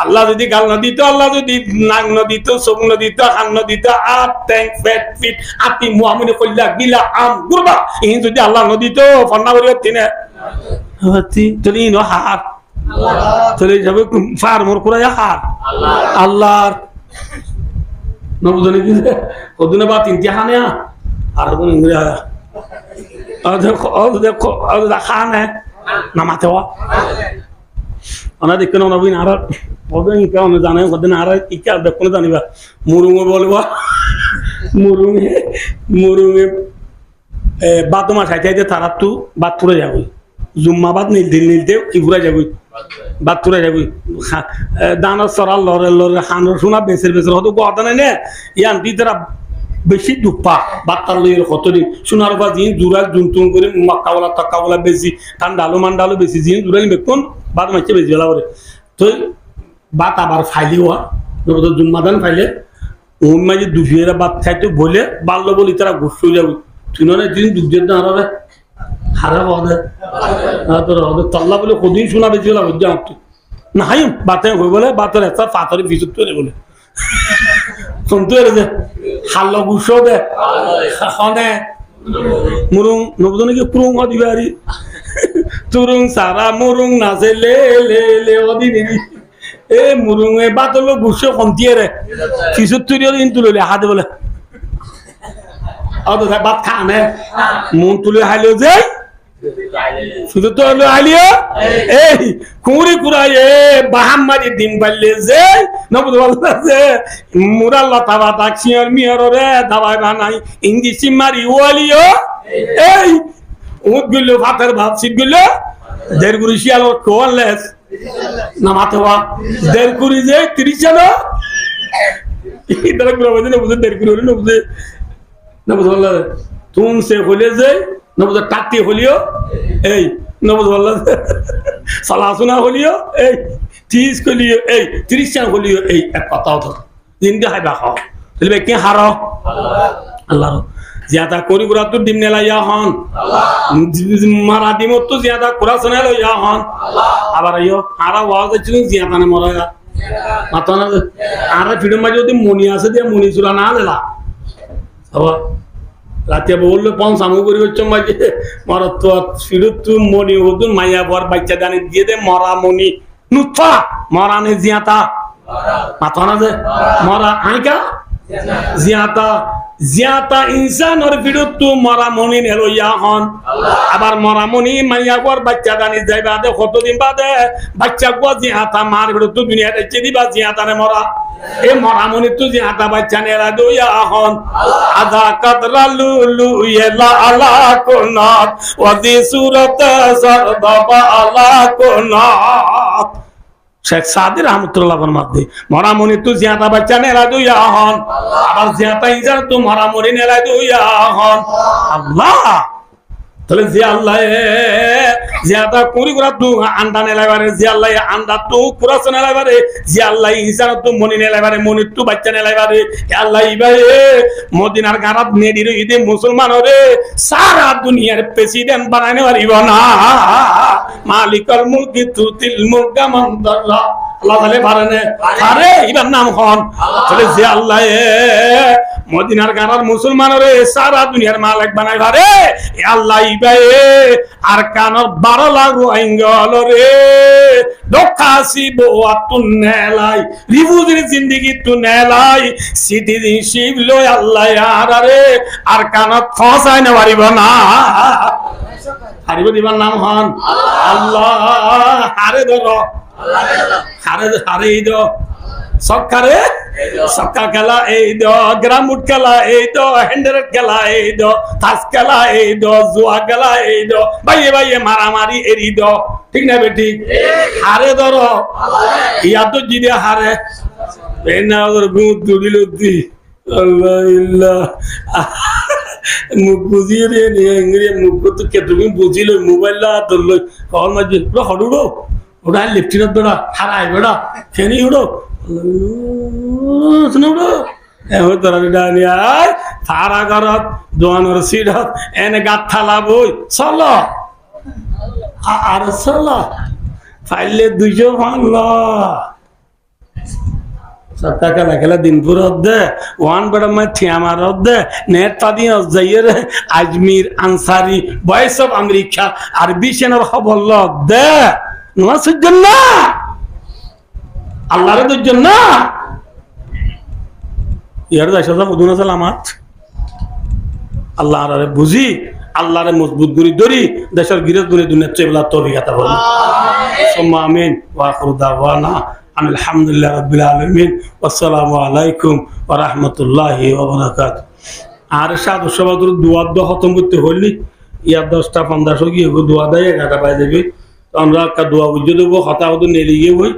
আল্লাহ যদি গাল না দিত আল্লাহ যদি নাক না দিত চোখ না দিত হান না দিত আট ট্যাঙ্ক ফেট ফিট আতি মুহামিনে কইলা গিলা আম গুরবা ইন যদি আল্লাহ না দিত ফন্না করিও তিনে হতি চলি ন হাত চলে যাবে ফার্মর কুরাই হাত আল্লাহর নবুদনে কি ওদনে বা তিনটি হানে আর কোন ইংরেজি দেখো খানে নামাতে হওয়া ওনা দেখে না নবীন আর ওদের কেমন জানে ওদের আর ইকা দেখো না জানিবা মুরুঙে বলবা মুরুঙে বাদমা সাইতে তারা তো বাদ তুলে যাবই জুম্মাবাদ নীলতে কি ঘুরে যাবই বাদ তুলে যাবই দানা সরাল লরে লরে হানোর শোনা বেসের হয়তো কথা নাই না ইয়ান দি তারা বেশি দুপা বাত্তার লইয়ের কতদিন সোনার বা জিন জুরাল জুনতুন করে মাক্কাওয়ালা তাক্কাওয়ালা বেশি ঠান্ডালো মান্ডালো বেশি জিন জুরাল বেকুন বাদ মাইছে বেশি বেলা করে তো বাত আবার ফাইলি হওয়া জুম্মাদান ফাইলে ওর মাঝে দুফিয়েরা বাদ খাইতে বলে বাল্য বলি তারা ঘুষ যাবে তুই না দিন দুধের না হারাবে হারা হবে তোর হবে তল্লা বলে কদিন শোনা বেশি বেলা বুঝতে আমার না হাই বাতে হয়ে বলে বাতের একটা পাথরে ভিজুত করে বলে শুনতে যে হাল্ল গুস দে খনে মুরুং নবজনে কি পুরুং দিবারি তুরুং সারা মুরুং নাচে লে লে লে অদিনি এ মুরুং এ বাতল গুস কমতিয়ে রে ফিসুত তুই কিন্তু লইলে হাতে বলে অত বাত খানে মন তুলে হাইলো যে শুধু তো হলো আলিয়া এই কুড়ি কুড়াই এ বাহাম্মারি দিন বাড়লে যে নবুদ বললা যে মুরাল লতা বাতা চিয়র মিয়র রে দাবাই বানাই ইংলিশি মারি ওয়ালিও এই উদ গুলো ভাতের ভাত সিট গুলো দেড় গুড়ি শিয়াল কোয়ালেস নামাতে হওয়া দেড় কুড়ি যে 30 জন ইতারা গুলো বলে নবুদ দেড় কুড়ি হলে নবুদ বললা তুম সে হলে যে নবুদ টাটি হলিও এই নবুদ বললা সালাসুনা হলিও এই 30 কলিও এই 30 জন হলিও এই এক কথা ধর জিন্দে হাইবা খাও তাহলে কি হারো আল্লাহ জিয়াদা করি গুরা তো ডিম নেলা ইয়া হন মারা ডিম তো জিয়াদা কুরা শোনাল ইয়া হন আবার আইও হারা ওয়াজ ছিল জিয়াদা নে মরা মাতো না আর ভিডিও মাঝে যদি মনি আছে দিয়ে মনি চুরা না লেলা হবা রাতে বললো পঞ্চামু করি হচ্ছে মাঝে মরা তো ফিরত তু মনি হতুন মাইয়া বর বাচ্চা দানি দিয়ে দে মরা মনি নুথা মরানে জিয়াতা মাথা না যে মরা আইকা জিয়াতা জিয়াতা ইনসানর ফিরত তু মরা মনি নেলইয়া হন আবার মরা মনি মাইয়া বর বাচ্চা দানি যাইবা দে কতদিন বাদে বাচ্চা গো জিয়াতা মার ফিরত তু দুনিয়া দেখছে দিবা জিয়াতা নে মরা এ মরামনি তু জিয়াতা বাচ্চা নেলা দুইয়া হন আধা কদরা লুলু ইলা আলা কোনাত ওয়াদি সুরত সরদবা আলা কোনাত শেখ সাদি রহমতুল্লাহ ফরমাতে মরামনি তু জিয়াতা বাচ্চা নেলা দুইয়া হন আবার জিয়াতা ইনসান তু মরামনি নেলা দুইয়া হন আল্লাহ তাহলে যে আল্লাহ জিয়াদা কুরি কুরা তু আন্ডা নেলাইবারে যে আল্লাহ আন্ডা তু কুরাস নেলাইবারে যে আল্লাহ ইনসান তু মনি নেলাইবারে মনি তু বাচ্চা নেলাইবারে আল্লাহ ইবারে মদিনার গারাত নেডির ইদে মুসলমান রে সারা দুনিয়ার প্রেসিডেন্ট বানাইতে পারিব না মালিকুল মুলকি তুতিল মুলকা মান দাল্লা আল্লাহ বলে পারেনে আরে ইবার নাম হন তাহলে যে আল্লাহ মদিনার গারার মুসলমান রে সারা দুনিয়ার মালিক বানাই পারে আল্লাহ ইবারে আর কানর 12 লাখ রোহিঙ্গল রে দোকাসি বোয়াতুন নেলাই রিবুদের জিন্দেগি তু নেলাই সিটিজেনশিপ লয় আল্লাহ আর রে আর কানত ফসাই না পারিব না হারিব দিবার নাম হন আল্লাহ হারে ধরো হারে হারে দো সকারে সক্কা খেলা এই দো গ্রামুট খেলা এই দো হ্যান্ডেলের খেলা এই দো তাস খেলা এই দো জুয়া খেলা এই দো ভাইয়ে ভাইয়ে মারামারি এরি দো ঠিক না বেটি হারে ধরো ইয়া তো জিদে হারে বেনা ওর গুদ দুড়িল দি আল্লাহ ইল্লাহ মুখ বুঝিয়ে রে ইংরে মুখ তো কে তুমি বুঝিল মোবাইল ধরল কল মাঝে পুরো হড়ুড়ো ওটা লিফটিনের দৌড়া হারাই বেড়া ফেনি উড়ো উড়ো এমন তোরা ডানি আয় সারা ঘরত দোয়ানোর সিটত এনে গাত থালা বই চল আর চল ফাইলে 200 ভাঙল সপ্তাহ খেলা খেলা দিনপুর দে ওয়ান বেড়া মাই থিয়ামার দে নেট পাদি যাইয়ে রে Ajmer Ansari voice of America আরবি সেনার খবর দে নওয়াজের জন্য আল্লাহর জন্য ইয়ার দাইসা মদুনা সালামাত আল্লাহর বুঝি আল্লাহর মজবুত করি ধরি দেশের গিরত করে দুনিয়ার চেবলা তৌফিক আতা করুন সুম্মা আমিন ওয়া আখিরু দাওয়ানা আলহামদুলিল্লাহি রাব্বিল আলামিন আসসালামু আলাইকুম ওয়া রাহমাতুল্লাহি ওয়া বারাকাতুহু আর সাধু সবাদুর দোয়া দ খতম করতে হইলি ইয়া 10টা 15 গিয়ে দোয়া দেয় 11টা বাজে দেবে আমরা একটা দোয়া বুঝে দেবো হতা হতো নেলিয়ে বই